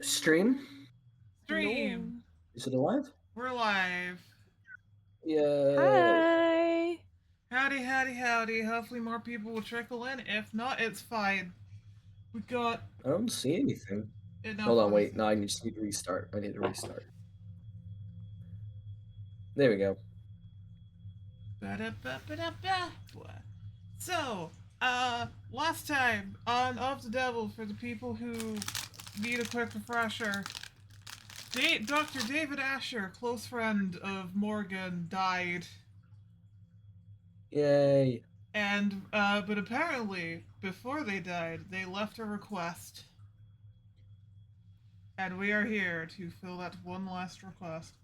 Stream? Hello. Stream. Is it alive? We're live. Yeah. Hi. Howdy, howdy, howdy. Hopefully more people will trickle in. If not, it's fine. We got I don't see anything. enough Hold on, of us. wait. No, I just need to restart. I need to restart. There we go. Ba-da-ba-ba-da-ba. So, last time on Of the Devil, for the people who need a quick refresher, Dr. David Asher, close friend of Morgan, died. Yay. And, but apparently, before they died, they left a request. And we are here to fill that one last request.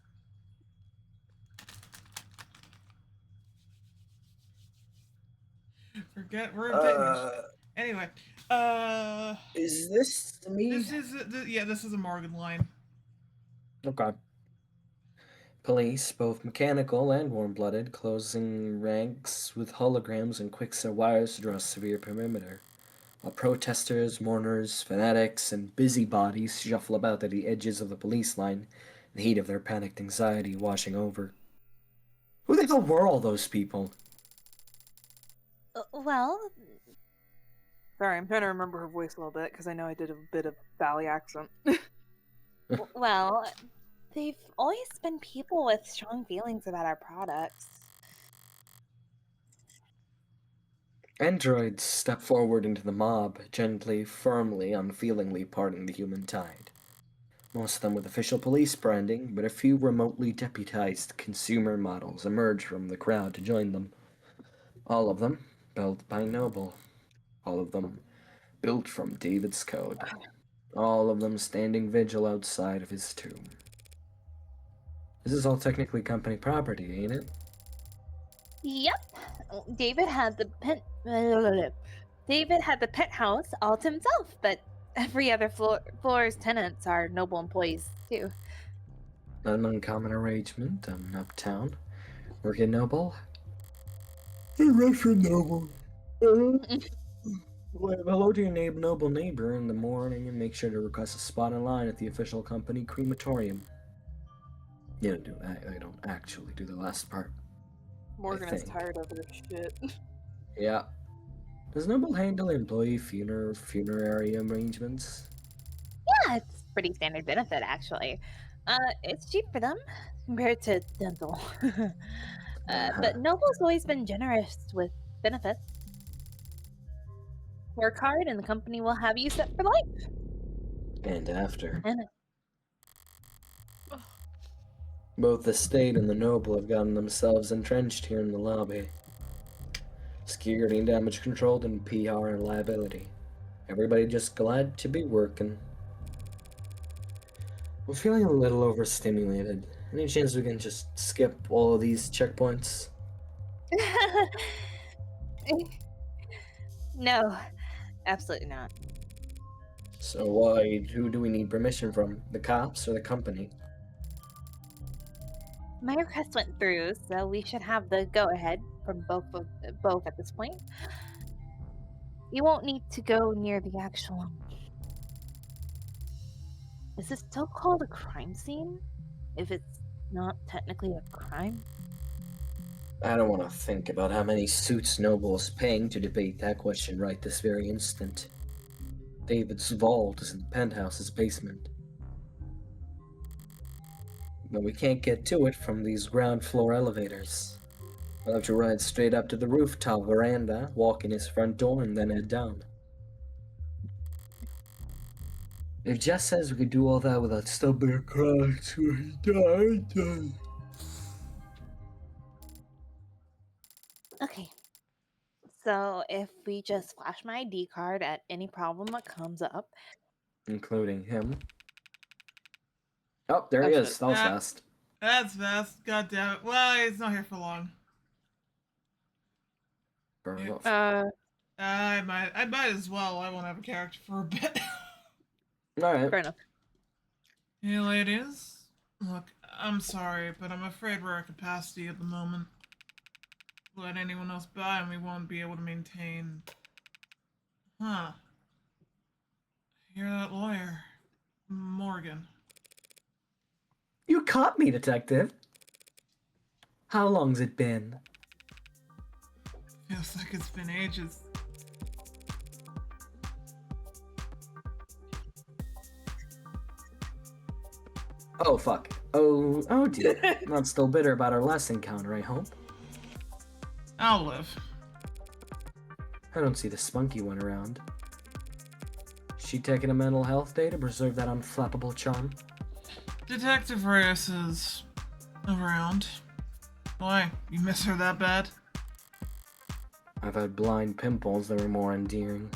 Forget we're finished. Anyway, Is this me? this is this is a Morgan line. Okay. Police, both mechanical and warm-blooded, closing ranks with holograms and quickset wires to draw a severe perimeter. While protesters, mourners, fanatics, and busybodies shuffle about at the edges of the police line, the heat of their panicked anxiety washing over. Who the hell were all those people? Well, sorry, I'm trying to remember her voice a little bit because I know I did a bit of Valley accent. Well, they've always been people with strong feelings about our products. Androids step forward into the mob, gently, firmly, unfeelingly parting the human tide. Most of them with official police branding, but a few remotely deputized consumer models emerge from the crowd to join them. All of them built by Noble. All of them built from David's code. All of them standing vigil outside of his tomb. This is all technically company property, ain't it? Yep, David had the David had the penthouse all to himself, but every other floor's tenants are Noble employees too. An uncommon arrangement uptown. Working Noble? Russian Noble. Wave hello to your noble neighbor in the morning and make sure to request a spot in line at the official company crematorium. You don't do that. I don't actually do the last part. Morgan is think. tired of this shit. Yeah. Does Noble handle employee funerary arrangements? Yeah, it's pretty standard benefit actually. It's cheap for them compared to dental. But Noble's always been generous with benefits. Work hard, and the company will have you set for life. And after. And Both the state and the noble have gotten themselves entrenched here in the lobby. Security and damage controlled and PR and liability. Everybody just glad to be working. I'm feeling a little overstimulated. Any chance we can just skip all of these checkpoints? no, absolutely not. So who do we need permission from? The cops or the company? My request went through, so we should have the go-ahead from both at this point. You won't need to go near the actual. Is this still called a crime scene? If it's not technically a crime? I don't want to think about how many suits Noble is paying to debate that question right this very instant. David's vault is in the penthouse's basement. But we can't get to it from these ground floor elevators. We'll have to ride straight up to the rooftop veranda, walk in his front door, and then head down. If Jess says we could do all that without stumbling across where he died, then... Okay. So if we just flash my ID card at any problem that comes up. Including him. Oh, there he is. That was fast. That's fast. God damn it. Well, he's not here for long. Fair enough. I might as well. I won't have a character for a bit. Alright. Fair enough. Hey, ladies. Look, I'm sorry, but I'm afraid we're at capacity at the moment. Let anyone else by and we won't be able to maintain. Huh. Hear that, lawyer? Morgan. You caught me, detective. How long's it been? Feels like it's been ages. Oh, fuck. Oh dear. Not still bitter about our last encounter, I hope. I'll live. I don't see the spunky one around. She taking a mental health day to preserve that unflappable charm? Detective Reyes is around. Why? You miss her that bad? I've had blind pimples that were more endearing.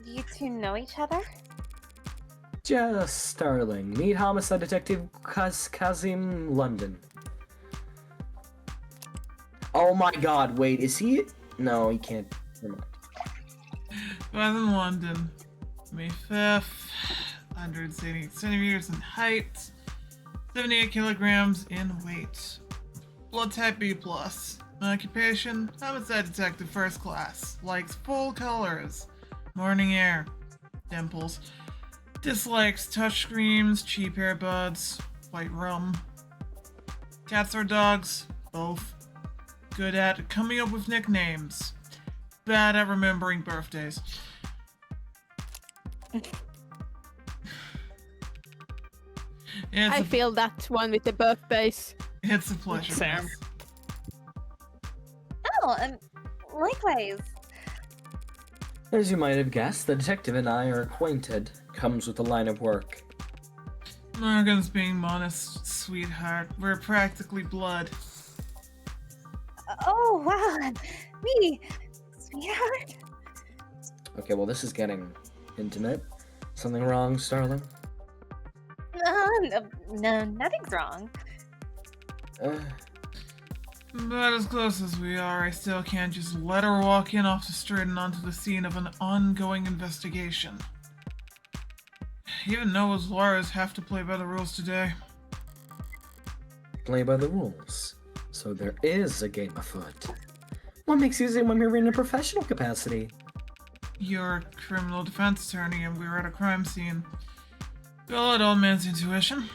You two know each other? Just startling. Meet homicide detective Kazim London. Oh my god, wait, is he? No, he can't. Never mind. Born in London, May 5th, 188 centimeters in height, 78 kilograms in weight. Blood type B+. Occupation, homicide detective first class. Likes full colors. Morning air. Dimples. Dislikes touchscreens, cheap earbuds, white rum. Cats or dogs? Both. Good at coming up with nicknames. Bad at remembering birthdays. I feel that one with the birthdays. It's a pleasure. Sam. miss. Oh, likewise. As you might have guessed, the detective and I are acquainted. Comes with the line of work. Morgan's being modest, sweetheart. We're practically blood. Oh, wow. Me, sweetheart. Okay, well, this is getting intimate. Something wrong, Starling? No, nothing's wrong. But as close as we are, I still can't just let her walk in off the street and onto the scene of an ongoing investigation. Even Noah's lawyers have to play by the rules today. Play by the rules. So there is a game afoot. What makes you say when we're in a professional capacity? You're a criminal defense attorney and we were at a crime scene. Go let old man's intuition.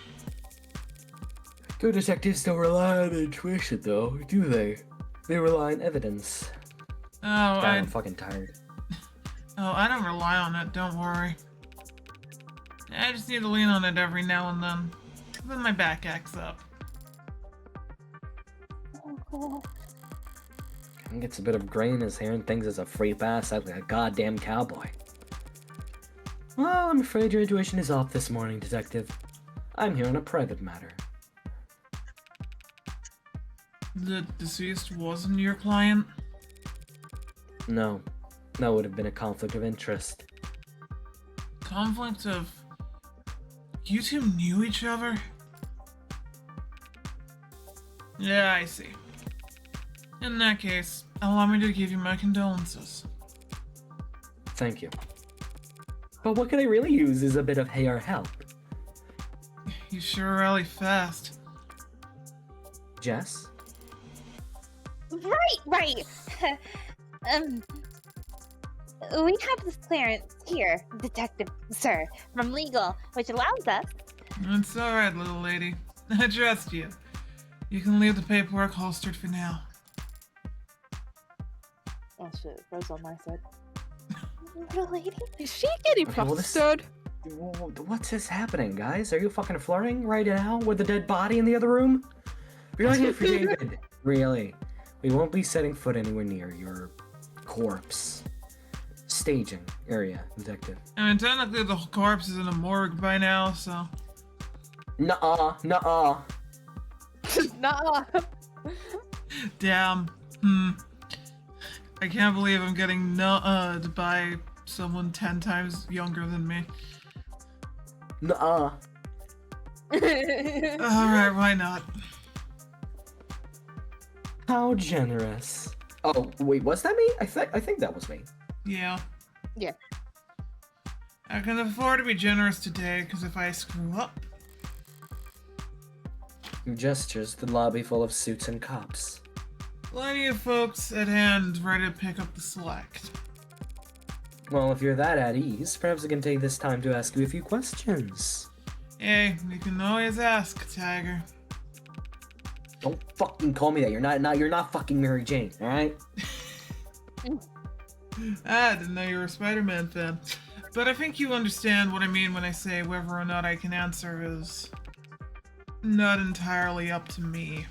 Good detectives don't rely on intuition, though, do they? They rely on evidence. Oh, God, I'm fucking tired. I don't rely on it, don't worry. I just need to lean on it every now and then my back acts up. He gets a bit of gray in his hair and thinks it's a free pass out like a goddamn cowboy. Well, I'm afraid your intuition is off this morning, detective. I'm here on a private matter. The deceased wasn't your client? No, that would have been a conflict of interest. Conflict of... You two knew each other? Yeah, I see. In that case, allow me to give you my condolences. Thank you. But what could I really use is a bit of hair help. You sure rally fast. Jess? Right. We have this clearance here, Detective Sir, from legal, which allows us. It's alright, little lady. I trust you. You can leave the paperwork holstered for now. Oh shit, Rose on my side. Little lady? Is she getting Okay, well, this- plastered? What's this happening, guys? Are you fucking flirting right now with the dead body in the other room? We're not here for David. Really. We won't be setting foot anywhere near your corpse. Staging area, detective. I mean, technically the corpse is in a morgue by now, so... Nuh-uh. Nah. Damn. I can't believe I'm getting nuh-u'd by someone 10 times younger than me. Nuh-uh. Alright, why not? How generous. Oh, wait, was that me? I think that was me. Yeah. Yeah. I can afford to be generous today, because if I screw up... He gestures the lobby full of suits and cops. Plenty of folks at hand ready to pick up the slack. Well, if you're that at ease, perhaps I can take this time to ask you a few questions. Hey, you can always ask, Tiger. Don't fucking call me that. You're not fucking Mary Jane, alright? I didn't know you were a Spider-Man fan. But I think you understand what I mean when I say whether or not I can answer is not entirely up to me.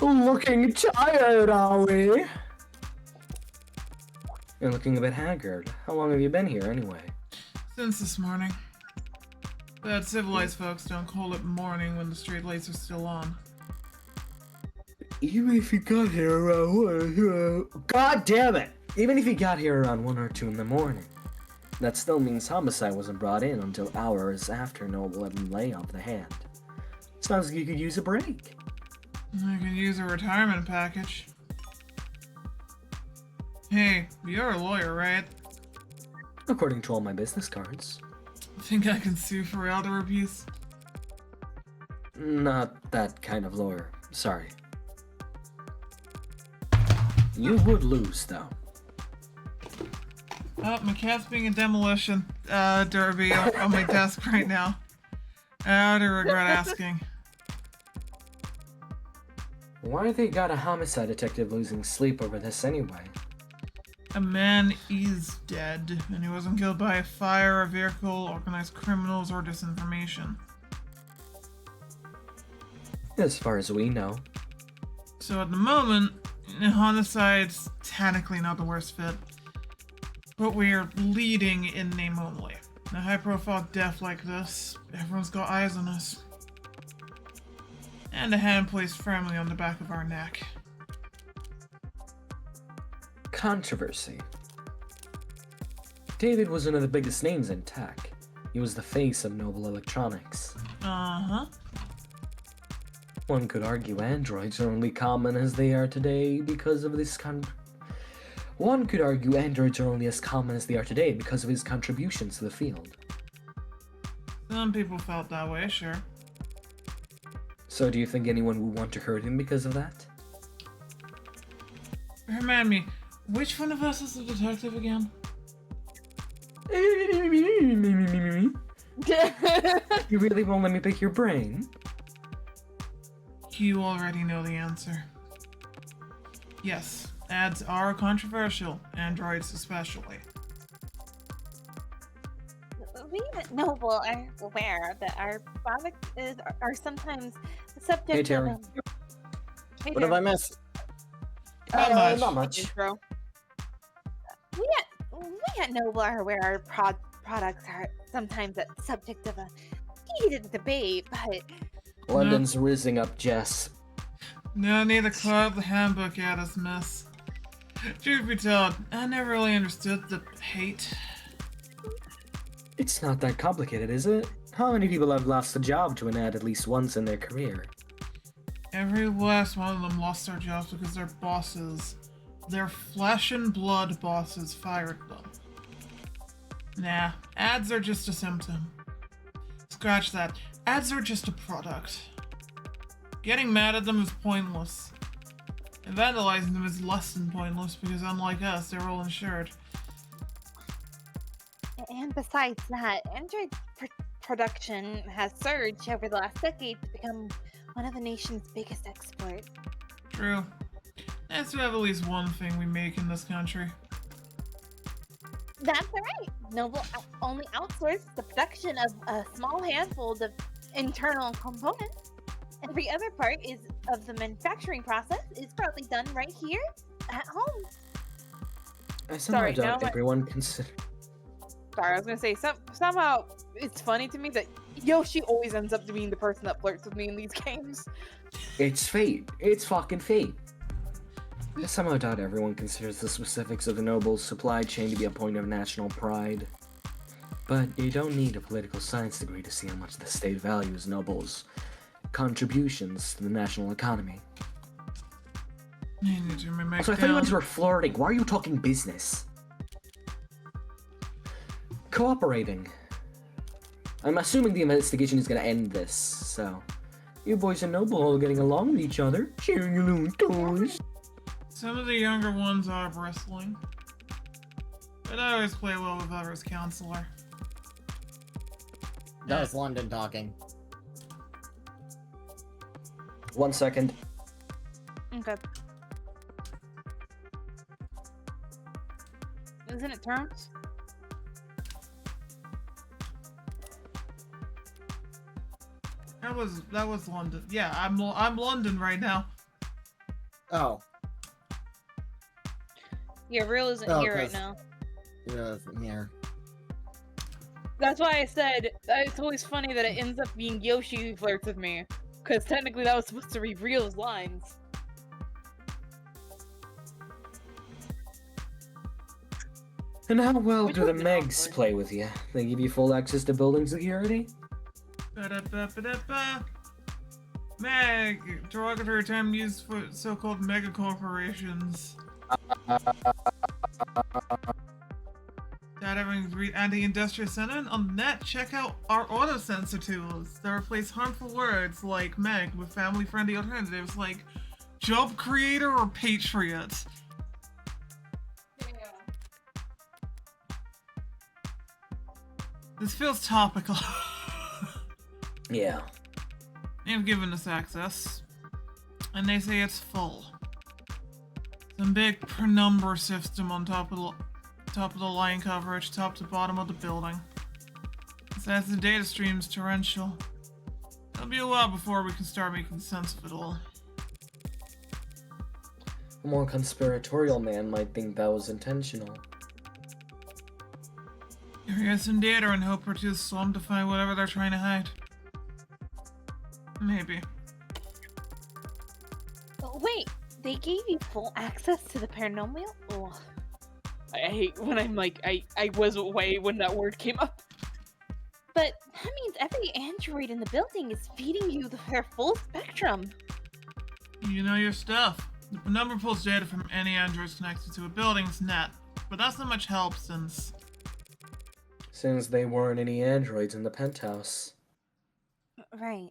Looking tired, are we? You're looking a bit haggard. How long have you been here, anyway? Since this morning. But civilized folks don't call it morning when the street lights are still on. Even if you got here around God damn it! Even if you got here around 1 or 2 in the morning, that still means homicide wasn't brought in until hours after Noble had been laid off the hand. Sounds like you could use a break. I can use a retirement package. Hey, you're a lawyer, right? According to all my business cards. Think I can sue for elder abuse? Not that kind of lawyer. Sorry. You would lose, though. Oh, my cat's being a demolition derby on my desk right now. I do regret asking. Why they got a homicide detective losing sleep over this anyway? A man is dead, and he wasn't killed by a fire, a vehicle, organized criminals, or disinformation. As far as we know. So at the moment, homicide's technically not the worst fit. But we're leading in name only. In a high-profile death like this, everyone's got eyes on us. And a hand placed firmly on the back of our neck. Controversy. David was one of the biggest names in tech. He was the face of Noble Electronics. Uh-huh. One could argue androids are only common as they are today because of this One could argue androids are only as common as they are today because of his contributions to the field. Some people felt that way, sure. So do you think anyone would want to hurt him because of that? Remind me, which one of us is the detective again? You really won't let me pick your brain? You already know the answer. Yes, ads are controversial, androids especially. We at Noble are aware that our products are sometimes the subject Hey, Terry. of Hey, What have I missed? Not much. intro. We at Noble are aware our products are sometimes the subject of a heated debate, but London's rizzing up Jess. No need to club the handbook at us, miss. Truth be told, I never really understood the hate. It's not that complicated, is it? How many people have lost a job to an ad at least once in their career? Every last one of them lost their jobs because their bosses, their flesh and blood bosses, fired them. Nah, ads are just a symptom. Scratch that. Ads are just a product. Getting mad at them is pointless. And vandalizing them is less than pointless because unlike us, they're all insured. and besides that, Android production has surged over the last decade to become one of the nation's biggest exports. True. Nice to have at least one thing we make in this country. That's alright. Noble only outsources the production of a small handful of internal components. Every other part of the manufacturing process is probably done right here at home. I somehow Sorry, doubt now everyone consider. Sorry, I was gonna say somehow it's funny to me that Yoshi always ends up being the person that flirts with me in these games. It's fate. It's fucking fate. I somehow doubt everyone considers the specifics of the Noble's supply chain to be a point of national pride. But you don't need a political science degree to see how much the state values Noble's contributions to the national economy. I need to remake So I thought you guys were flirting. Why are you talking business? Cooperating. I'm assuming the investigation is gonna end this, so... You boys and Noble all getting along with each other, sharing your little toys. Some of the younger ones are bristling. But I always play well with whoever's counselor. That was London talking. 1 second. Okay. Isn't it terms? That was London. Yeah, I'm London right now. Oh, Yeah, real isn't Oh, here right 'cause- now. it wasn't here. That's why I said it's always funny that it ends up being Yoshi who flirts with me. Because technically that was supposed to be Real's lines. And how well Which do the one's Megs awkward? play with you? They give you full access to building security? Ba-da-ba-ba-da-ba. Meg, derogatory term used for so-called mega corporations. That everything's read anti-industrial sentiment on net. Check out our auto censor tools that replace harmful words like Meg with family-friendly alternatives like job creator or patriot. This feels topical. Yeah. They've given us access, and they say it's full. Some big penumbra system on top of the line coverage, top to bottom of the building. It says the data stream's torrential. It'll be a while before we can start making sense of it all. A more conspiratorial man might think that was intentional. Here's some data and hope we're too slum to find whatever they're trying to hide. Maybe. Oh, wait, they gave you full access to the paranormal? Ugh. I hate when I'm like, I was away when that word came up. But that means every android in the building is feeding you their full spectrum. You know your stuff. The penumbra pulls data from any androids connected to a building's net, but that's not much help since There weren't any androids in the penthouse. Right.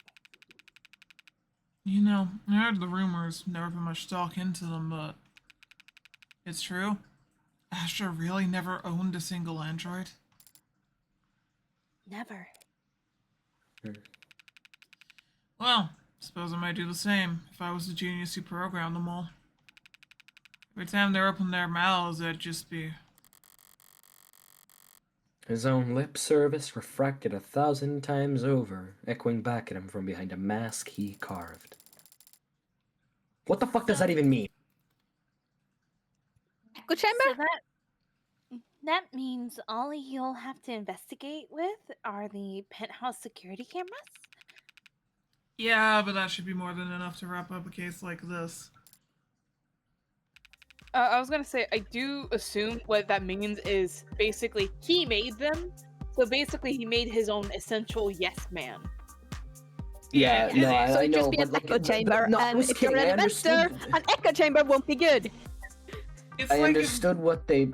You know, I heard the rumors, never put much stock into them, but it's true. Asher really never owned a single android. Never. Well, suppose I might do the same if I was the genius who programmed them all. Every time they opened their mouths, it'd just be... His own lip service refracted 1,000 times over, echoing back at him from behind a mask he carved. What the fuck does that even mean? Echo chamber? So that means all you'll have to investigate with are the penthouse security cameras? Yeah, but that should be more than enough to wrap up a case like this. I was gonna say, I do assume what that means is basically he made them. So basically he made his own essential yes man. Yeah, no, So I it know, just be but an like, echo chamber, no, I and was if you're kidding, an I investor, understood. an echo chamber won't be good. It's I like understood what they.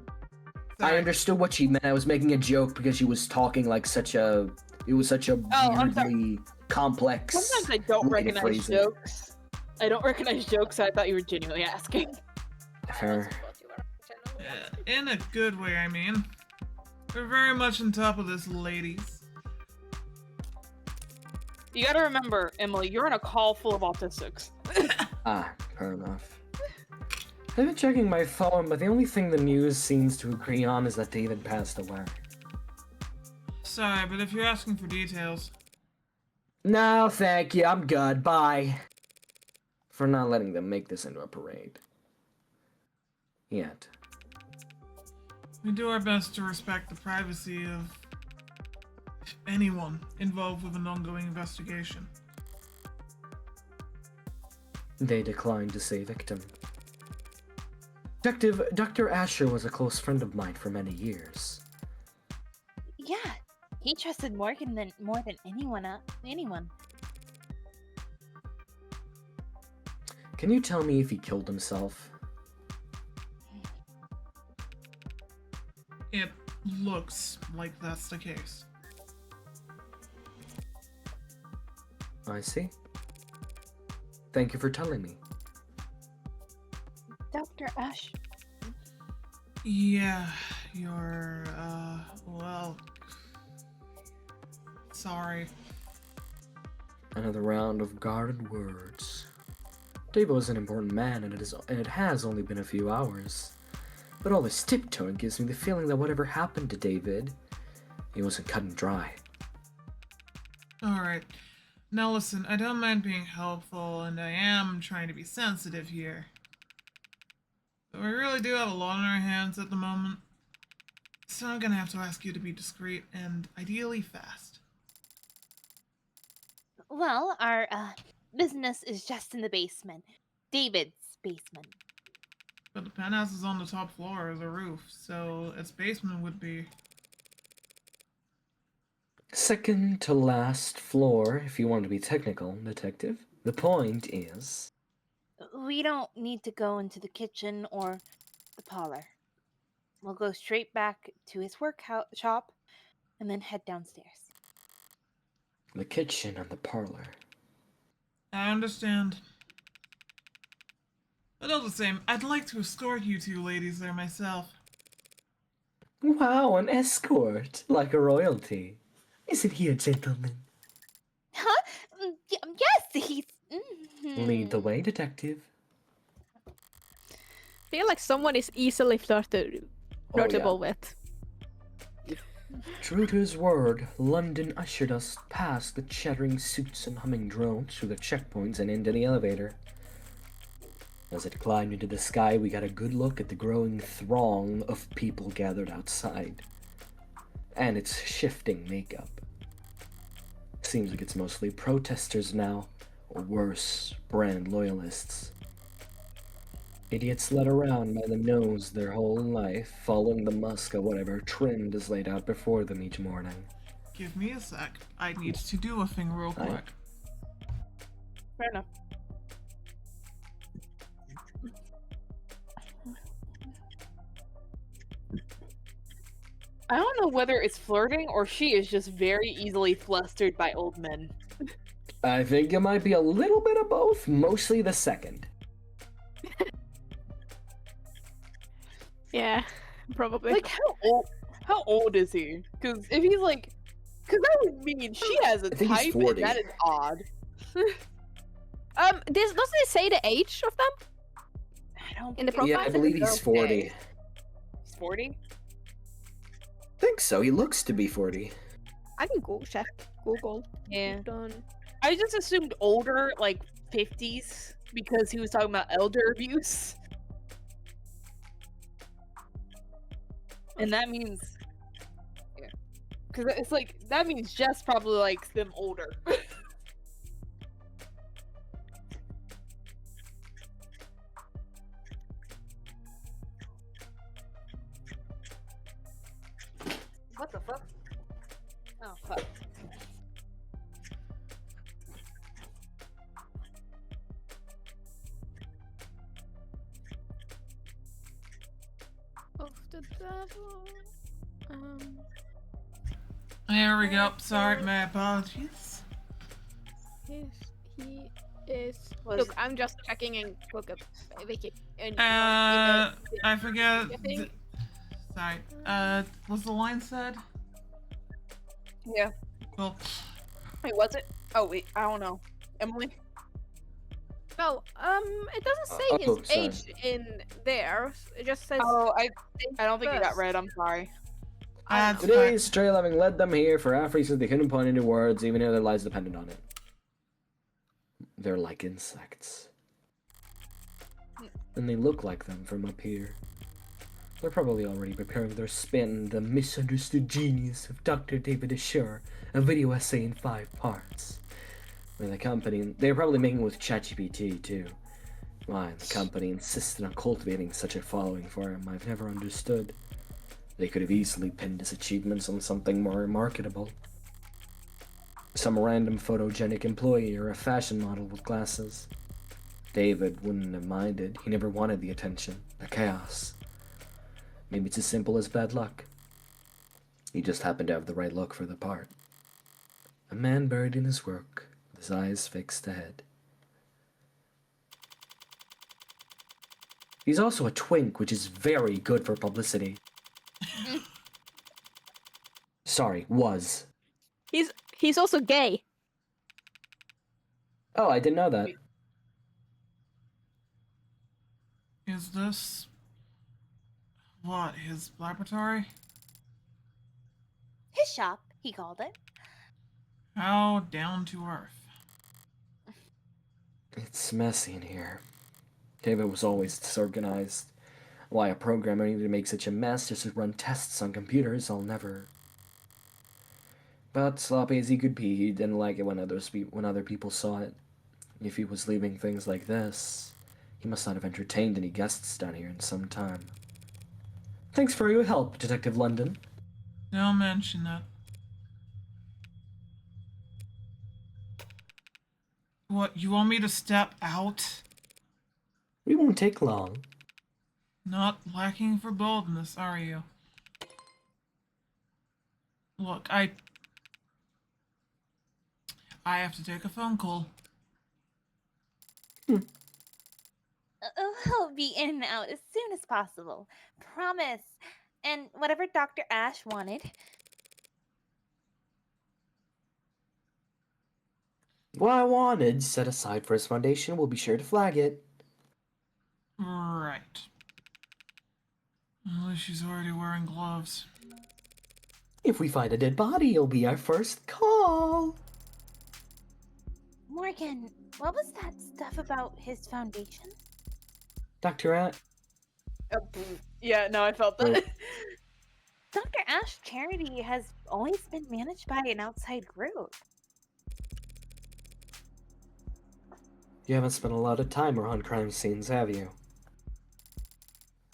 I Sorry. understood what she meant. I was making a joke because she was talking like such a. It was such a I'm sorry. weirdly complex. Sometimes I don't way to recognize phrase it. jokes. I don't recognize jokes, so I thought you were genuinely asking. Fair. Yeah, in a good way, I mean. We're very much on top of this, ladies. You gotta remember, Emily, you're in a call full of autistics. Ah, fair enough. I've been checking my phone, but the only thing the news seems to agree on is that David passed away. Sorry, but if you're asking for details, No, thank you. I'm good. Bye. For not letting them make this into a parade. Yet. we do our best to respect the privacy of anyone involved with an ongoing investigation. They declined to say victim. Detective Dr. Asher was a close friend of mine for many years. Yeah. He trusted Morgan more than anyone else. Anyone. Can you tell me if he killed himself? It looks like that's the case. I see. Thank you for telling me. Don't Dr. Ash. Yeah, you're, well... Sorry. Another round of guarded words. David was an important man, and it has only been a few hours. But all this tiptoeing gives me the feeling that whatever happened to David, he wasn't cut and dry. Alright. Now listen, I don't mind being helpful, and I am trying to be sensitive here. But we really do have a lot on our hands at the moment. So I'm gonna have to ask you to be discreet and ideally fast. Well, our business is just in the basement. David's basement. But the penthouse is on the top floor of the roof, so its basement would be... Second to last floor, if you want to be technical, detective. The point is... We don't need to go into the kitchen or the parlor. We'll go straight back to his shop and then head downstairs. the kitchen and the parlor. I understand. But all the same, I'd like to escort you two ladies there myself. Wow, an escort, like a royalty. Isn't he a gentleman? Huh? Yes, he's... Lead the way, detective. I feel like someone is easily flirtable with. True to his word, London ushered us past the chattering suits and humming drones through the checkpoints and into the elevator. As it climbed into the sky, we got a good look at the growing throng of people gathered outside. And its shifting makeup. Seems like it's mostly protesters now, or worse, brand loyalists. Idiots led around by the nose their whole life, following the musk of whatever trend is laid out before them each morning. Give me a sec. I need to do a thing real Aye. quick. Fair enough. I don't know whether it's flirting or she is just very easily flustered by old men. I think it might be a little bit of both, mostly the second. Yeah, probably. Like, how old is he? Because if he's like, because that would mean she has a I think he's type, 40. and that is odd. This doesn't it say the age of them I don't in the think Yeah, profile? I believe he's 40. He's 40? Think so, he looks to be 40. I can Google check. Google. Yeah. Done. I just assumed older, like 50s, because he was talking about elder abuse. And that means, yeah, because it's like that means Jess probably likes them older. What the fuck? Oh fuck. Of the devil. There we go. Sorry, my apologies. He is. Was- Look, I'm just checking in Book of Wiki. I forget. Wiki. Sorry. Was the line said? Yeah. Well, Wait, was it? Oh wait, I don't know. Emily. Well, it doesn't say oh, his sorry. age in there. It just says. Oh, I don't think it got first. read. I'm sorry. that's fine. Today's trail having led them here for half reasons they couldn't put into words, even if their lives depended on it. They're like insects. And they look like them from up here. They're probably already preparing their spin, The Misunderstood Genius of Dr. David Ashur, a video essay in 5 parts. With the company, they're probably making it with ChatGPT too. Why the company insisted on cultivating such a following for him, I've never understood. They could have easily pinned his achievements on something more marketable. Some random photogenic employee or a fashion model with glasses. David wouldn't have minded. He never wanted the attention, the chaos. Maybe it's as simple as bad luck. He just happened to have the right look for the part. A man buried in his work, with his eyes fixed ahead. He's also a twink, which is very good for publicity. Sorry, was. He's also gay. Oh, I didn't know that. Is this what, his laboratory? His shop, he called it. How down to earth. It's messy in here. David was always disorganized. Why a programmer needed to make such a mess just to run tests on computers, I'll never. But sloppy as he could be, he didn't like it when other people saw it. If he was leaving things like this, he must not have entertained any guests down here in some time. Thanks for your help, Detective London. Don't mention it. What, you want me to step out? We won't take long. Not lacking for boldness, are you? Look, I have to take a phone call. He'll be in and out as soon as possible. Promise. And whatever Dr. Ash wanted. What I wanted set aside for his foundation, we'll be sure to flag it. Right. At least she's already wearing gloves. If we find a dead body, it'll be our first call. Morgan, what was that stuff about his foundation? Dr. At. Yeah, no, I felt that. Dr. Ash Charity has always been managed by an outside group. You haven't spent a lot of time around crime scenes, have you?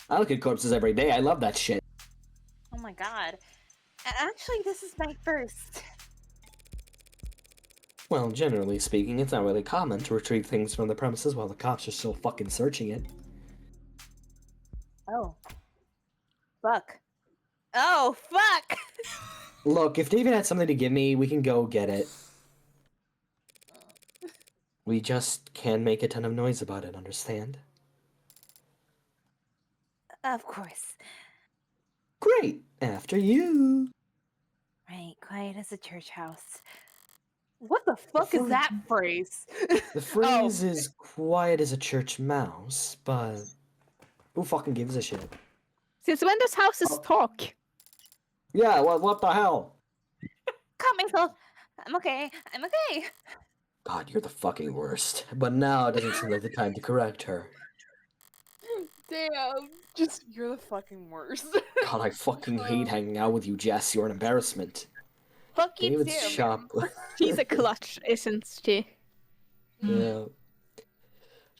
I look at corpses every day. I love that shit. Oh my god. Actually, this is my first. Well, generally speaking, it's not really common to retrieve things from the premises while the cops are still fucking searching it. Oh. Fuck. Oh, fuck! Look, if David had something to give me, we can go get it. We just can't make a ton of noise about it, understand? Of course. Great! After you! Right, quiet as a church house. What the fuck is that phrase? The phrase is quiet as a church mouse, but who fucking gives a shit? Since when does houses talk? Yeah, what the hell? Calm myself. I'm okay. I'm okay. God, you're the fucking worst. But now it doesn't seem like the time to correct her. Damn, just you're the fucking worst. God, I fucking hate hanging out with you, Jess. You're an embarrassment. Fuck you David's too. shop. She's a clutch, isn't she? Yeah.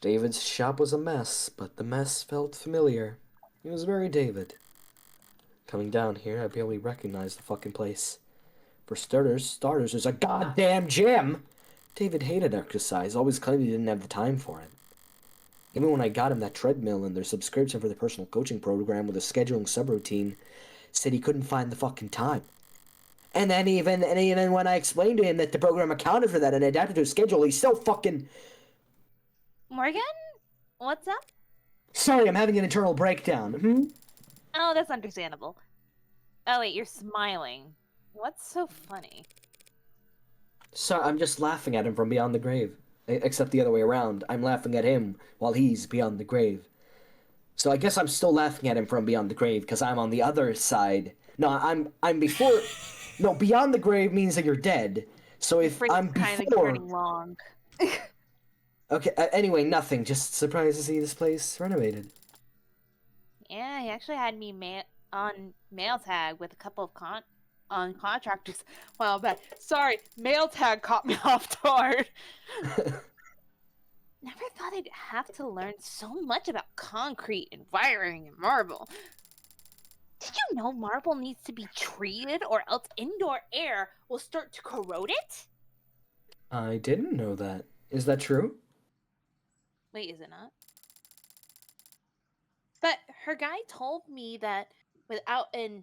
David's shop was a mess, but the mess felt familiar. It was very David. Coming down here, I barely recognized the fucking place. For starters, there's a goddamn gym! David hated exercise, always claimed he didn't have the time for it. Even when I got him that treadmill and their subscription for the personal coaching program with a scheduling subroutine, said he couldn't find the fucking time. And then even when I explained to him that the program accounted for that and adapted to his schedule, he still fucking... Morgan? What's up? Sorry, I'm having an internal breakdown. Oh, that's understandable. Oh, wait, you're smiling. What's so funny? Sorry, I'm just laughing at him from beyond the grave. Except the other way around. I'm laughing at him while he's beyond the grave. So I guess I'm still laughing at him from beyond the grave because I'm on the other side. No, I'm before... No, beyond the grave means that you're dead. So if I'm kind of before... turning long. Okay, anyway, nothing. Just surprised to see this place renovated. Yeah, he actually had me on mail tag with a couple of contractors. Wow, bad. Sorry, mail tag caught me off guard. Never thought I'd have to learn so much about concrete and wiring and marble. Did you know marble needs to be treated or else indoor air will start to corrode it? I didn't know that. Is that true? Wait, is it not? But her guy told me that without an...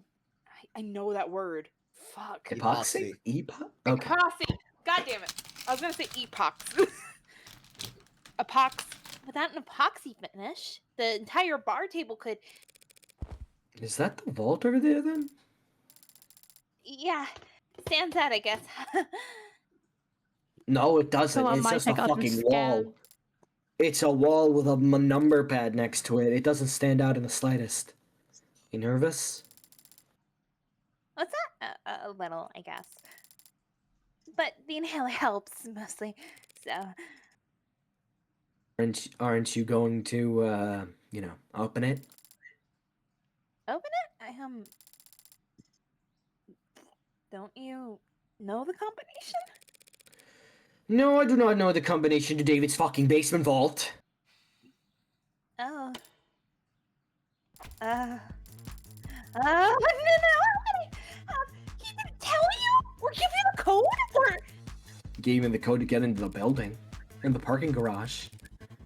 I know that word. Fuck. Epoxy? Okay. Epoxy. God damn it. I was gonna say epox. without an epoxy finish, the entire bar table could. Is that the vault over there then? Yeah, stands out, I guess. No, it doesn't. Someone It's might just a have gotten fucking wall. scammed. It's a wall with a number pad next to it. It doesn't stand out in the slightest. You nervous? What's that? A little, I guess. But the inhaler helps mostly, so. Aren't you going to, open it? Open it? Don't you know the combination? No, I do not know the combination to David's fucking basement vault. Oh. No. He didn't tell you? Or give you the code? Or. Gave me the code to get into the building. In the parking garage.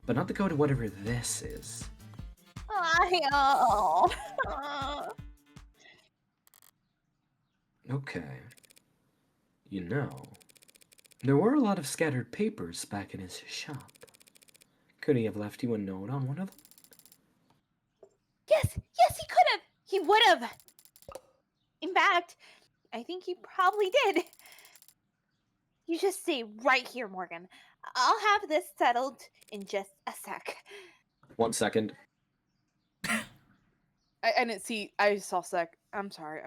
But not the code to whatever this is. Oh. Okay. You know, there were a lot of scattered papers back in his shop. Could he have left you a note on one of them? Yes, he could have. He would have. In fact, I think he probably did. You just stay right here, Morgan. I'll have this settled in just a sec. 1 second. I didn't see. I saw sec. I'm sorry.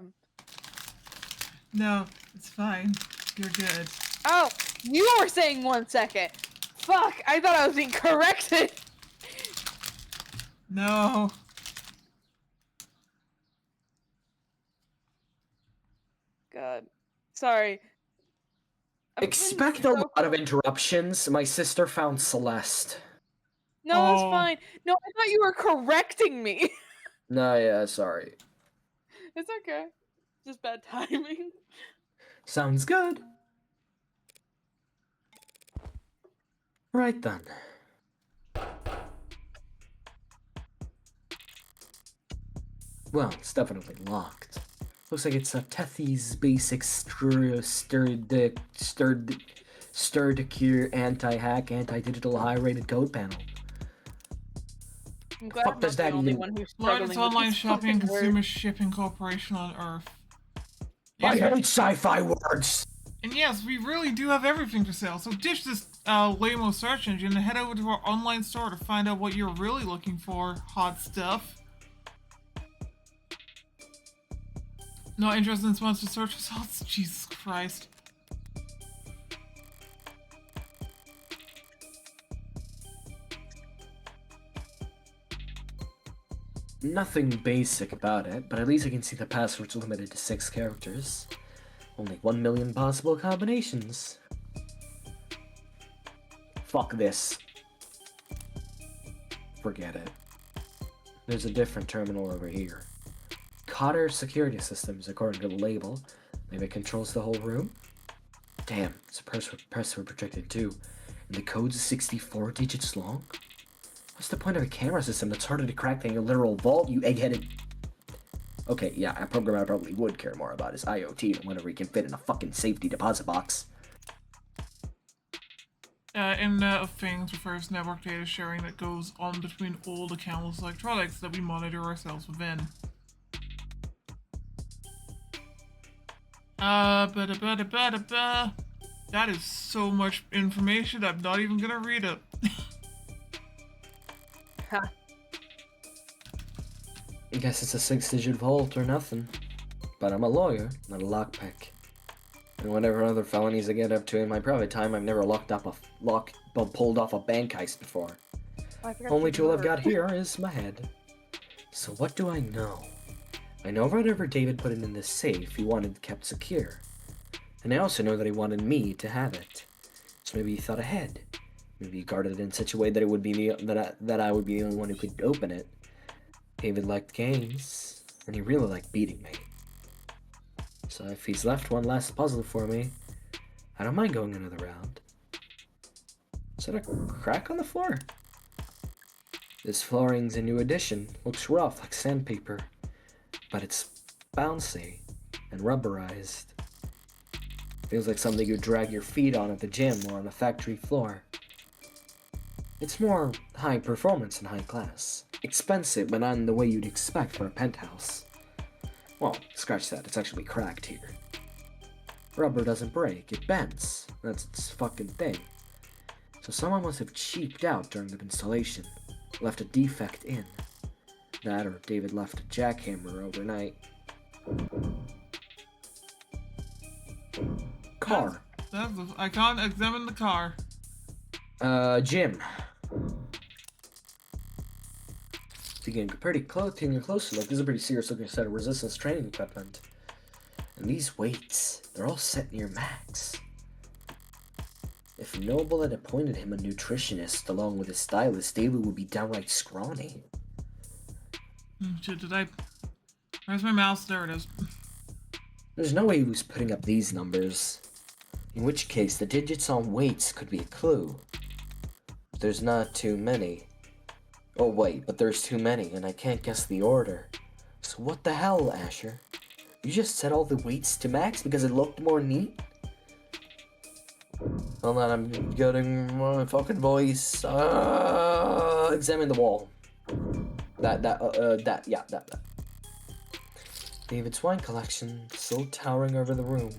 No, it's fine. You're good. Oh, you were saying 1 second. Fuck! I thought I was being corrected. No. God, sorry. I'm Expect a so lot of interruptions. My sister found Celeste. No, it's Oh. fine. No, I thought you were correcting me. No, yeah, sorry. It's okay. Just bad timing. Sounds good. Right then. Well, it's definitely locked. Looks like it's a Tethys basic stir-to-cure anti-hack, anti-digital high-rated code panel. I'm glad Fuck I'm does not that the only even- one who's Largest struggling with online these shopping and fucking words. consumer shipping corporation on Earth. I Yes, hate sci-fi words! and yes, we really do have everything for sale. So ditch this lame search engine and head over to our online store to find out what you're really looking for. Hot stuff. Not interested in sponsored search results? Jesus Christ. Nothing basic about it, but at least I can see the password's limited to 6 characters. Only 1 million possible combinations. Fuck this. Forget it. There's a different terminal over here. Cotter Security Systems, according to the label. Maybe it controls the whole room? Damn, it's a password protected too. And the code's 64 digits long? What's the point of a camera system that's harder to crack than your literal vault, you egg-headed... Okay, yeah, a program I probably would care more about is IoT and whenever he can fit in a fucking safety deposit box. Internet of Things refers to network data sharing that goes on between all the countless electronics that we monitor ourselves within. That is so much information, I'm not even gonna read it. I guess it's a 6-digit vault or nothing. But I'm a lawyer, not a lockpick. And whatever other felonies I get up to in my private time, I've never pulled off a bank heist before. Oh, I forgot Only to tool I've remember. got here is my head. So what do I know? I know whatever David put in this safe, he wanted kept secure. And I also know that he wanted me to have it. So maybe he thought ahead. Maybe he guarded it in such a way that it would be that I would be the only one who could open it. David liked games, and he really liked beating me. So if he's left one last puzzle for me, I don't mind going another round. Is that a crack on the floor? This flooring's a new addition. Looks rough like sandpaper, but it's bouncy and rubberized. Feels like something you'd drag your feet on at the gym or on a factory floor. It's more high performance and high class. Expensive, but not in the way you'd expect for a penthouse. Well, scratch that, it's actually cracked here. Rubber doesn't break, it bends. That's its fucking thing. So someone must have cheaped out during the installation, left a defect in. That or David left a jackhammer overnight. Car. I can't examine the car. Jim. Taking a closer look, this is a pretty serious looking set of resistance training equipment. And these weights, they're all set near max. If Noble had appointed him a nutritionist along with his stylist, David would be downright scrawny. Shit, where's my mouse? There it is. There's no way he was putting up these numbers. In which case, the digits on weights could be a clue. But there's not too many. Oh wait, but there's too many, and I can't guess the order. So what the hell, Asher? You just set all the weights to max because it looked more neat? Hold on, I'm getting my fucking voice. Examine the wall. That. David's wine collection, still towering over the room.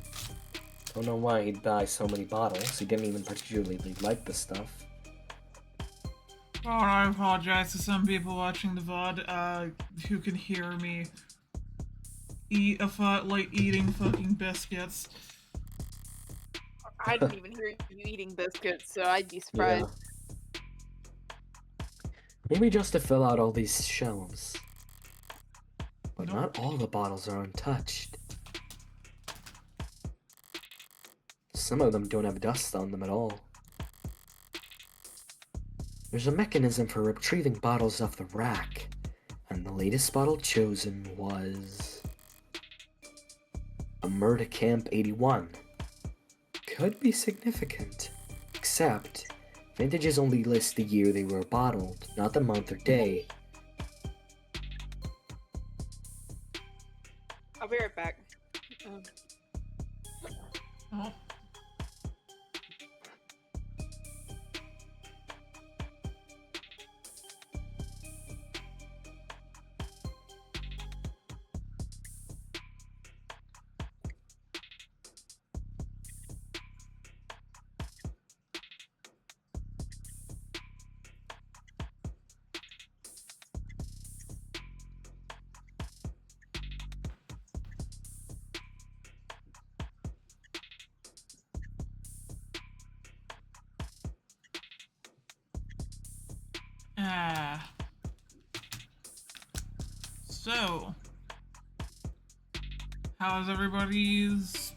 Don't know why he'd buy so many bottles. He didn't even particularly like the stuff. Oh, I apologize to some people watching the VOD, who can hear me eating fucking biscuits. I didn't even hear you eating biscuits, so I'd be surprised. Yeah. Maybe just to fill out all these shelves. But Nope. not all the bottles are untouched. Some of them don't have dust on them at all. There's a mechanism for retrieving bottles off the rack, and the latest bottle chosen was a Murda Camp 81. Could be significant, except vintages only list the year they were bottled, not the month or day. I'll be right back. Oh. So, how's everybody's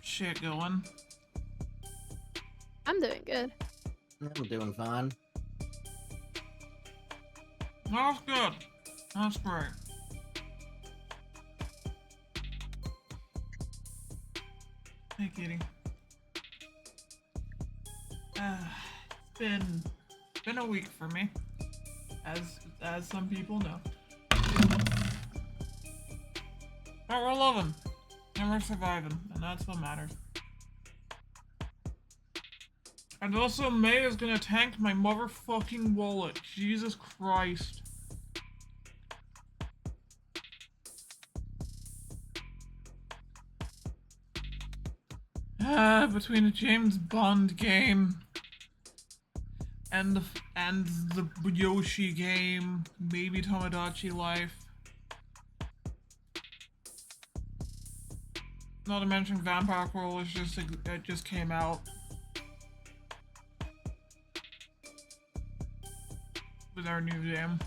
shit going? I'm doing good. I'm doing fine. That's good. That's great. Hey, Kitty. It's been a week for me, as some people know. But we're living, and we're surviving, and that's what matters. And also, May is gonna tank my motherfucking wallet. Jesus Christ. Between a James Bond game and the Yoshi game, maybe Tomodachi Life. Not to mention Vampire Roll it just came out. With our new game.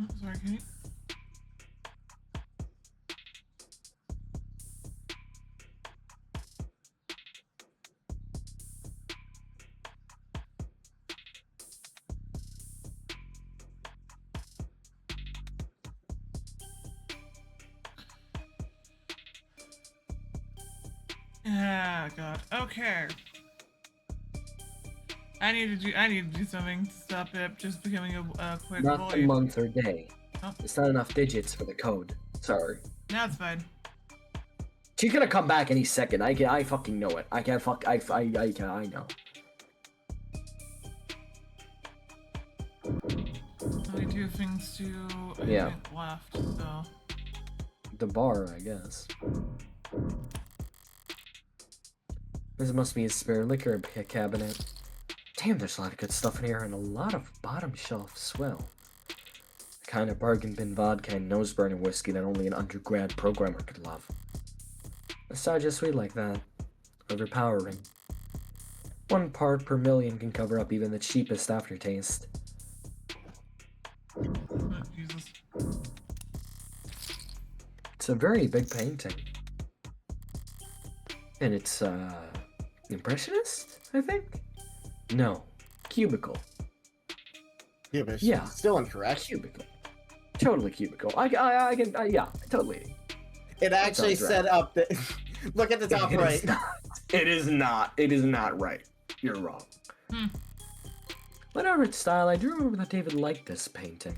Oh, sorry, Kate. Ah, God. Okay. I need to do something to stop it just becoming a quick Not the void. month or day. Oh. It's not enough digits for the code. Sorry. Now it's fine. She's gonna come back any second. I fucking know it. I know. Only two things to Yeah. left, so. The bar, I guess. This must be a spare liquor cabinet. Damn, there's a lot of good stuff in here and a lot of bottom shelf swell. The kind of bargain bin vodka and nose burner whiskey that only an undergrad programmer could love. Nostalgia sweet like that. Overpowering. 1 part per million can cover up even the cheapest aftertaste. Oh, Jesus. It's a very big painting. And it's, Impressionist, I think? No. Cubicle. Yeah, but Yeah. still incorrect. Cubicle. Totally cubicle. I can, yeah, totally. It actually sounds set up the. Look at the top It right. is not. It is not. It is not right. You're wrong. Hmm. Whatever its style, I do remember that David liked this painting.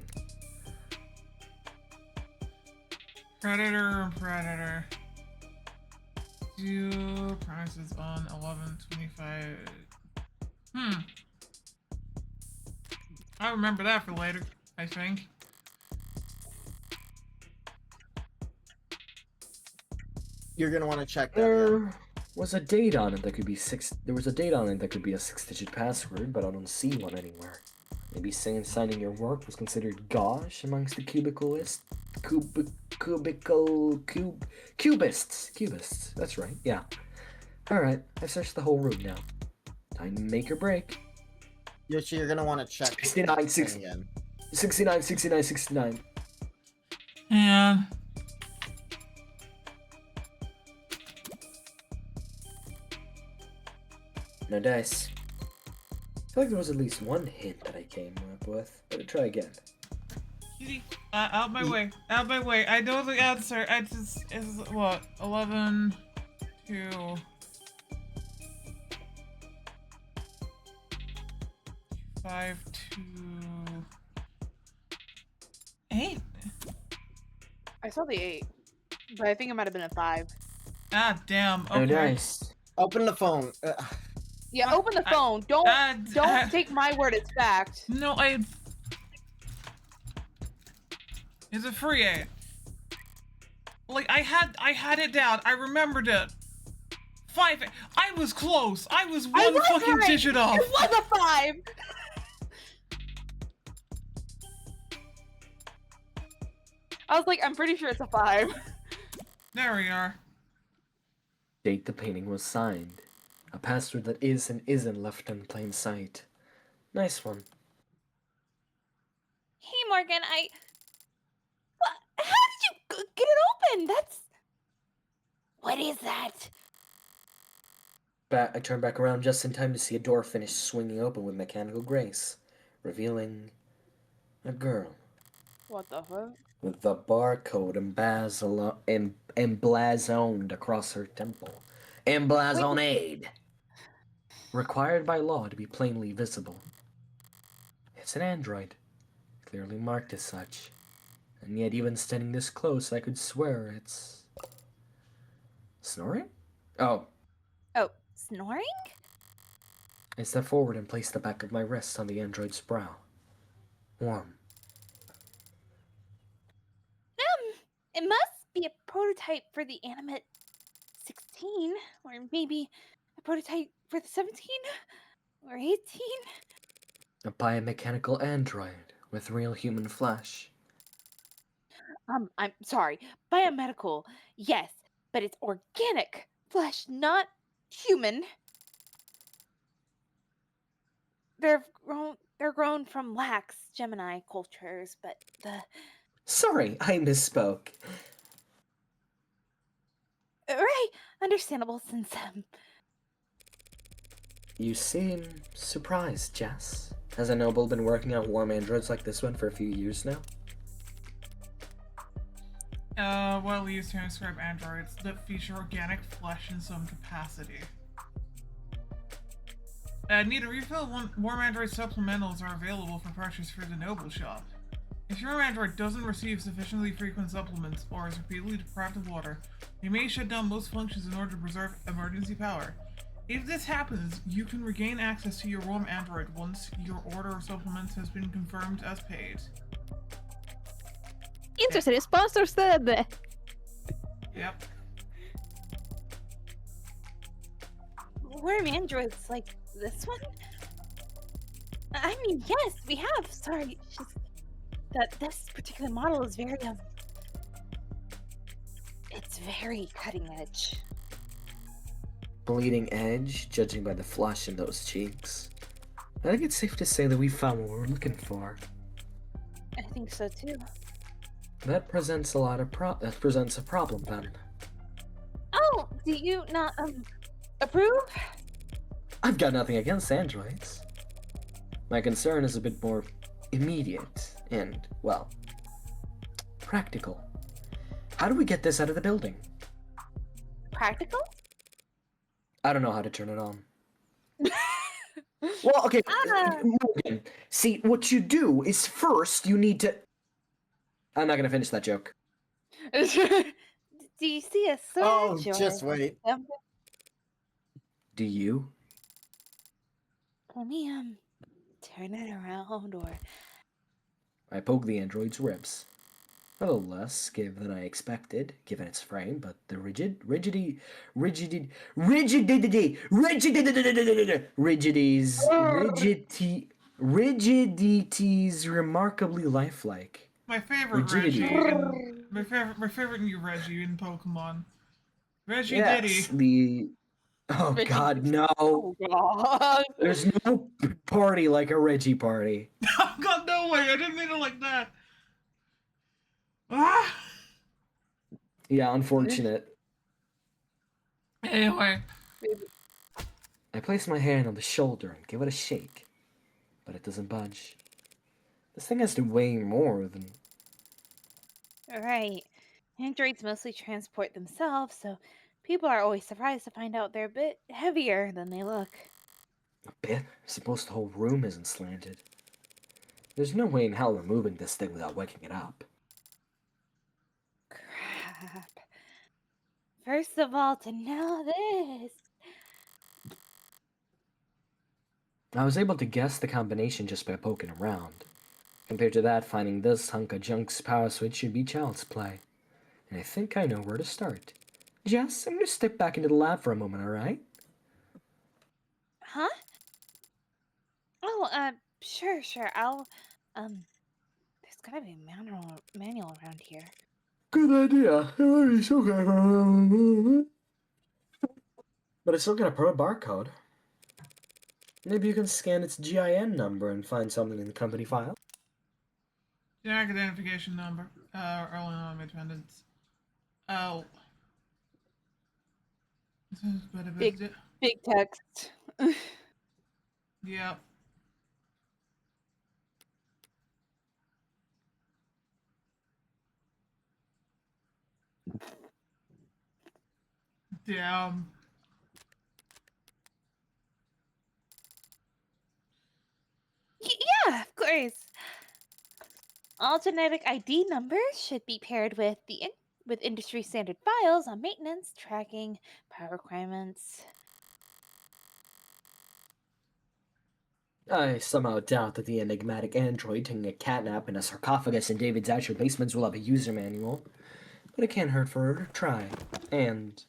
Predator. Due premises on 11/25. I'll remember that for later, I think. You're gonna want to check that. Yeah. There was a date on it that could be There was a date on it that could be a 6-digit password, but I don't see one anywhere. Maybe signing your work was considered gauche amongst the cubists. Cubists. That's right. Yeah. All right. I've searched the whole room now. Time to make or break. Yoshi, you're gonna want to check 69, this 6 thing again. 69. And No dice. I feel like there was at least one hint that I came up with. Better try again. Kitty, out my way. Out my way. I know the answer. I just is what 11 to 5 to 8. I saw the 8, but I think it might have been a 5. Ah, damn. No Okay. dice. Open the phone. Yeah, open the phone. Don't take my word as fact. No, it's a free A. Like I had it down. I remembered it. 5. I was close. I was I one was fucking right. digit off. It was a 5. I was like, I'm pretty sure it's a 5. There we are. Date the painting was signed. A password that is and isn't left in plain sight. Nice one. Hey, Morgan, What? How did you get it open? That's. What is that? I turned back around just in time to see a door finish swinging open with mechanical grace, revealing a girl What the fuck? with the barcode emblazoned across her temple. Emblazonade! Required by law to be plainly visible. It's an android, clearly marked as such. And yet even standing this close, I could swear it's... Snoring? Oh. Oh, snoring? I stepped forward and placed the back of my wrist on the android's brow. Warm. It must be a prototype for the Animate 16, or maybe a prototype for the 17, or 18. A biomechanical android with real human flesh. I'm sorry, biomedical, yes, but it's organic flesh, not human. They're grown from lax Gemini cultures, but the Sorry, I misspoke. right, understandable since You seem surprised, Jess. Has a noble been working on warm androids like this one for a few years now? Well, we use to transcribe androids that feature organic flesh in some capacity. Need a refill? Warm android supplementals are available for purchase through the Noble Shop. If your android doesn't receive sufficiently frequent supplements or is repeatedly deprived of water, you may shut down most functions in order to preserve emergency power. If this happens, you can regain access to your warm android once your order of supplements has been confirmed as paid. Interesting sponsors there. Yep. worm androids like this one. I mean, yes, we have. Sorry, it's just that this particular model is very it's very cutting edge. Bleeding edge, judging by the flush in those cheeks. I think it's safe to say that we found what we're looking for. I think so too. That presents a problem then. Oh, do you not approve? I've got nothing against androids. My concern is a bit more immediate and, well, practical. How do we get this out of the building? Practical? I don't know how to turn it on. Well, okay, Morgan, see, what you do is first you need to... I'm not gonna finish that joke. Do you see a switch? Oh, or just wait. something? Do you? Let me turn it around, or I poke the android's ribs. A little less skiv than I expected, given its frame, but the rigidity's remarkably lifelike. My favorite Rigidity. Reggie. My favorite new Reggie in Pokemon. Reggie Yes, Diddy. Oh Reggie- god, no. Oh god. There's no party like a Reggie party. Oh god, no way! I didn't mean it like that. Ah! Yeah, unfortunate. Anyway. I place my hand on the shoulder and give it a shake, but it doesn't budge. This thing has to weigh more than... right. Androids mostly transport themselves, so people are always surprised to find out they're a bit heavier than they look. A bit? I suppose the whole room isn't slanted. There's no way in hell we're moving this thing without waking it up. Crap. First of all, to know this. I was able to guess the combination just by poking around. Compared to that, finding this hunk of junk's power switch should be child's play. And I think I know where to start. Jess, I'm gonna step back into the lab for a moment, alright? Huh? Oh, sure. I'll, there's gotta be a manual around here. Good idea. But it's still got a barcode. Maybe you can scan its GIN number and find something in the company file. Generic identification number. Early on independence. Oh. Big text. Yep. Damn. Yeah, of course. All genetic ID numbers should be paired with with industry standard files on maintenance, tracking, power requirements. I somehow doubt that the enigmatic android taking a catnap in a sarcophagus in David's actual basements will have a user manual. But it can't hurt for her to try. And...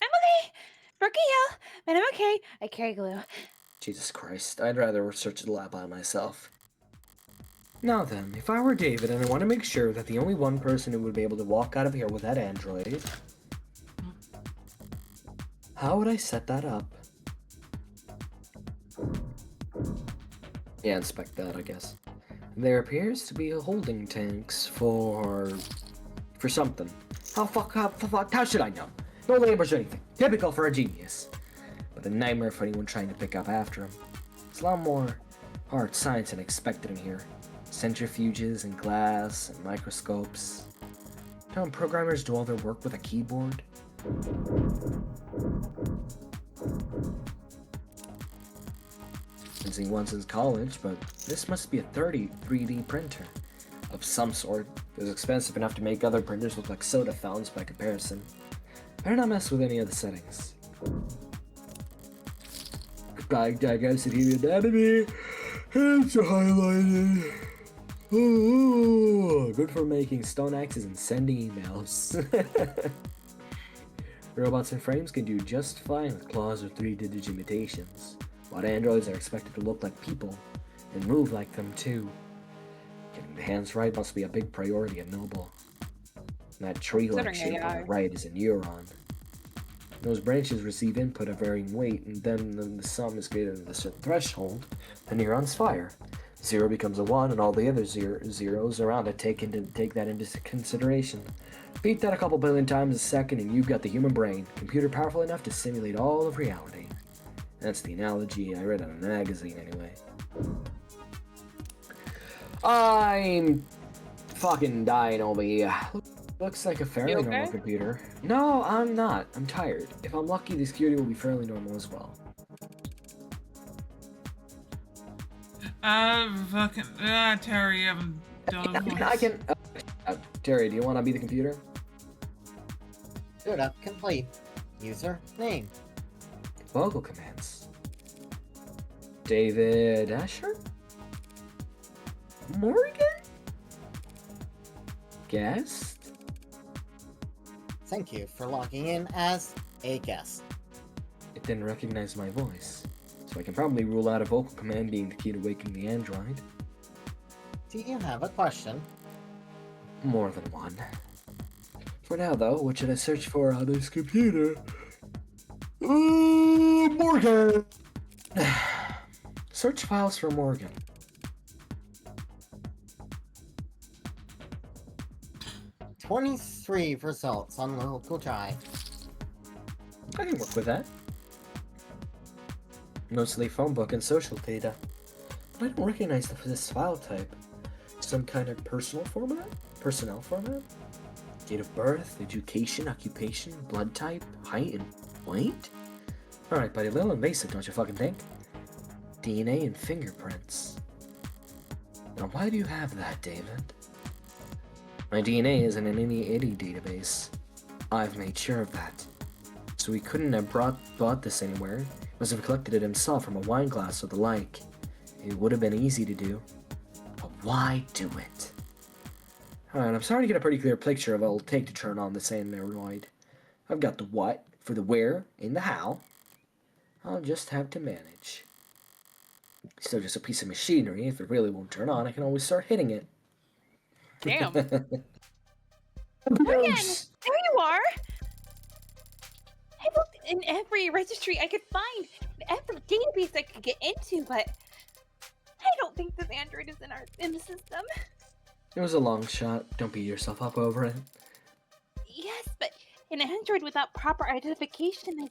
I'm okay. Brookie, and I'm okay. I carry glue. Jesus Christ, I'd rather research the lab by myself. Now then, if I were David and I want to make sure that the only one person who would be able to walk out of here with that android... How would I set that up? Yeah, inspect that, I guess. There appears to be holding tanks for something. How should I know? No labels or anything. Typical for a genius. But a nightmare for anyone trying to pick up after him. It's a lot more hard science than expected in here. Centrifuges and glass and microscopes. Don't programmers do all their work with a keyboard? Been seen one since college, but this must be a 3D printer of some sort. It was expensive enough to make other printers look like soda fountains by comparison. Better not mess with any of the settings. Diversity of anatomy. It's highlighted. Ooh, good for making stone axes and sending emails. Robots and frames can do just fine with claws or 3D imitations, while androids are expected to look like people and move like them too. Getting the hands right must be a big priority at Noble. That tree-like Considering shape on AI. the right is a neuron. Those branches receive input of varying weight, and then the sum is greater than a certain threshold, the neurons fire. 0 becomes a 1, and all the other zeros around it take that into consideration. Beat that a couple billion times a second, and you've got the human brain, computer powerful enough to simulate all of reality. That's the analogy I read in a magazine, anyway. I'm fucking dying over here. Looks like a fairly You okay? normal computer. No, I'm not. I'm tired. If I'm lucky, the security will be fairly normal as well. Terry, you haven't done I can. Terry, do you want to be the computer? Suit up complete. User name. Vocal commands. David Asher? Morgan? Guest? Thank you for logging in as a guest. It didn't recognize my voice, so I can probably rule out a vocal command being the key to waking the android. Do you have a question? More than one. For now, though, what should I search for on this computer? Morgan! Search files for Morgan. "23 results on local drive." I can work with that. Mostly phone book and social data. But I don't recognize this file type. Some kind of personnel format? Date of birth, education, occupation, blood type, height, and weight? Alright, buddy, a little invasive, don't you fucking think? DNA and fingerprints. Now, why do you have that, David? My DNA isn't in any database. I've made sure of that. So he couldn't have bought this anywhere. He must have collected it himself from a wine glass or the like. It would have been easy to do. But why do it? Alright, I'm starting to get a pretty clear picture of what it'll take to turn on this android. I've got the what, for the where, and the how. I'll just have to manage. Still just a piece of machinery. If it really won't turn on, I can always start hitting it. Damn. Morgan, there you are! I looked in every registry I could find, every database I could get into, but I don't think this android is in the system. It was a long shot. Don't beat yourself up over it. Yes, but an android without proper identification is...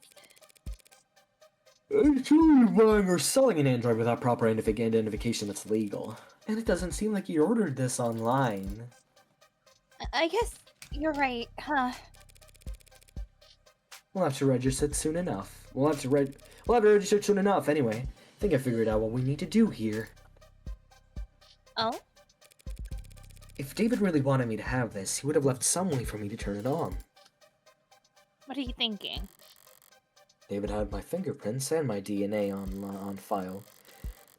Actually, we're selling an android without proper identification that's legal. And it doesn't seem like you ordered this online. I guess you're right, huh? We'll have to register it soon enough. We'll have to register it soon enough anyway. I think I figured out what we need to do here. Oh? If David really wanted me to have this, he would have left some way for me to turn it on. What are you thinking? David had my fingerprints and my DNA on file.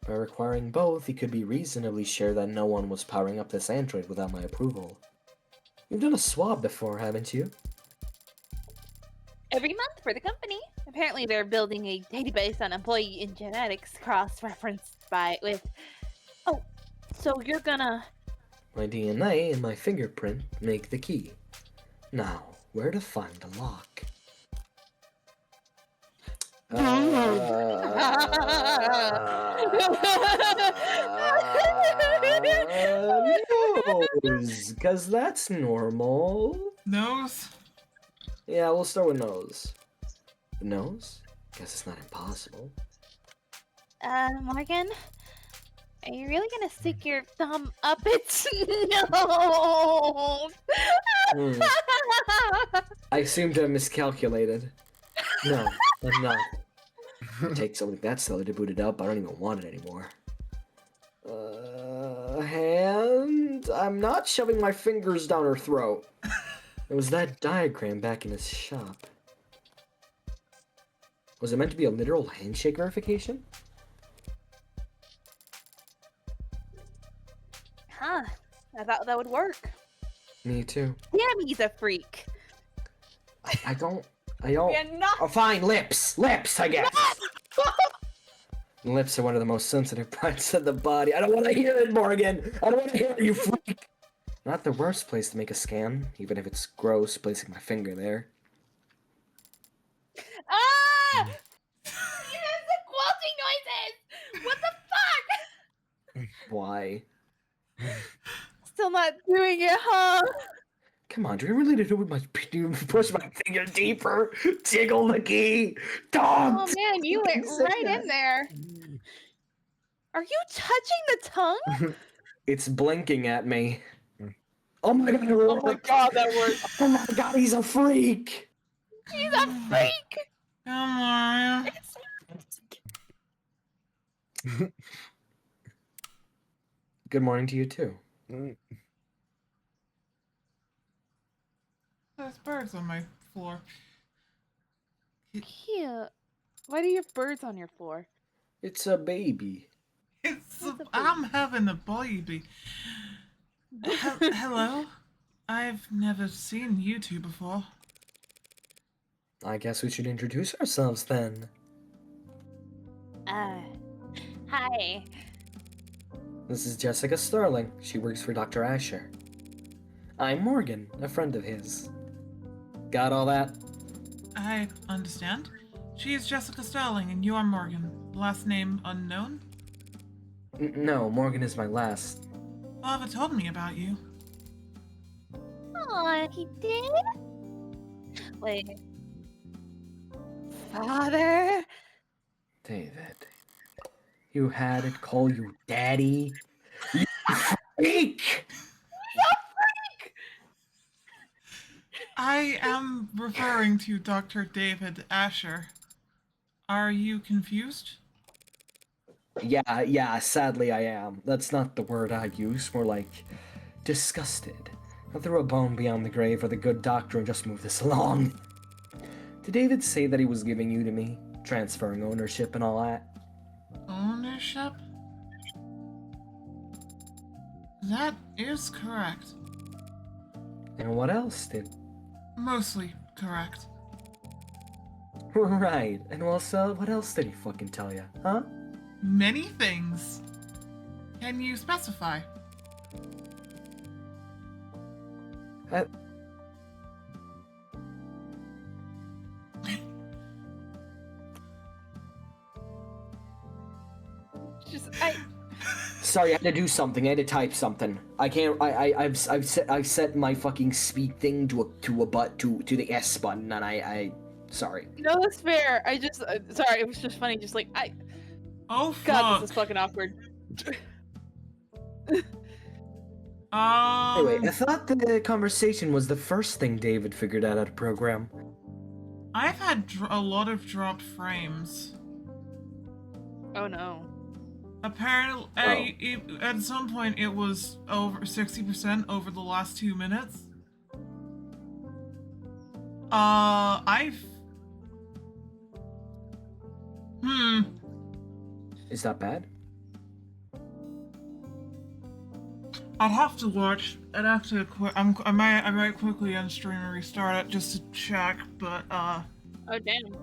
By requiring both, he could be reasonably sure that no one was powering up this android without my approval. You've done a swab before, haven't you? Every month for the company. Apparently they're building a database on employee and genetics cross-referenced with... Oh, so you're gonna... My DNA and my fingerprint make the key. Now, where to find the lock? Nose, because that's normal. Nose? Yeah, we'll start with nose. Nose? Guess it's not impossible. Morgan, are you really gonna stick your thumb up its nose? Hmm. I seem to have miscalculated. No, I'm not. It takes something that silly to boot it up. I don't even want it anymore. Hand? I'm not shoving my fingers down her throat. It was that diagram back in his shop. Was it meant to be a literal handshake verification? Huh. I thought that would work. Me too. Damn, he's a freak. I don't. Yeah, not Oh, fine, lips! Lips, I guess! Lips are one of the most sensitive parts of the body. I don't want to hear it, Morgan! I don't want to hear it, you freak! Not the worst place to make a scan, even if it's gross placing my finger there. Ah! He has the quilting noises! What the fuck? Why? Still not doing it, huh? Come on, do we really do with my push my finger deeper? Jiggle the key! Don't! Oh man, you went Say right that. in there. Are you touching the tongue? It's blinking at me. Oh my god, it Oh my worked. god, that worked. Oh my god, he's a freak! He's a freak! Come on. Good morning to you too. There's birds on my floor. Cute. Why do you have birds on your floor? It's a baby. I'm having a baby. Hello? I've never seen you two before. I guess we should introduce ourselves then. Hi. This is Jessica Starling. She works for Dr. Asher. I'm Morgan, a friend of his. Got all that? I understand. She is Jessica Starling and you are Morgan. Last name unknown? No, Morgan is my last. Father told me about you. Aw, he did? Wait. Father? David. You had it call you daddy? You freak! I am referring to Dr. David Asher. Are you confused? Yeah, sadly I am. That's not the word I use, more like disgusted. I threw a bone beyond the grave for the good doctor and just move this along. Did David say that he was giving you to me? Transferring ownership and all that? Ownership? That is correct. And what else did? Mostly correct. Right, and also, what else did he fucking tell you, huh? Many things. Can you specify? Just Sorry, I had to do something. I had to type something. I can't. I've set my fucking speak thing to the S button, and I sorry. no, that's fair. I just sorry. It was just funny. Just like Oh God, fuck. this is fucking awkward. Anyway, I thought the conversation was the first thing David figured out how to program. I've had a lot of dropped frames. Oh no. Apparently, at some point it was over 60% over the last 2 minutes. Is that bad? I'd have to watch. I'd have to. I might quickly unstream and restart it just to check. But Oh damn.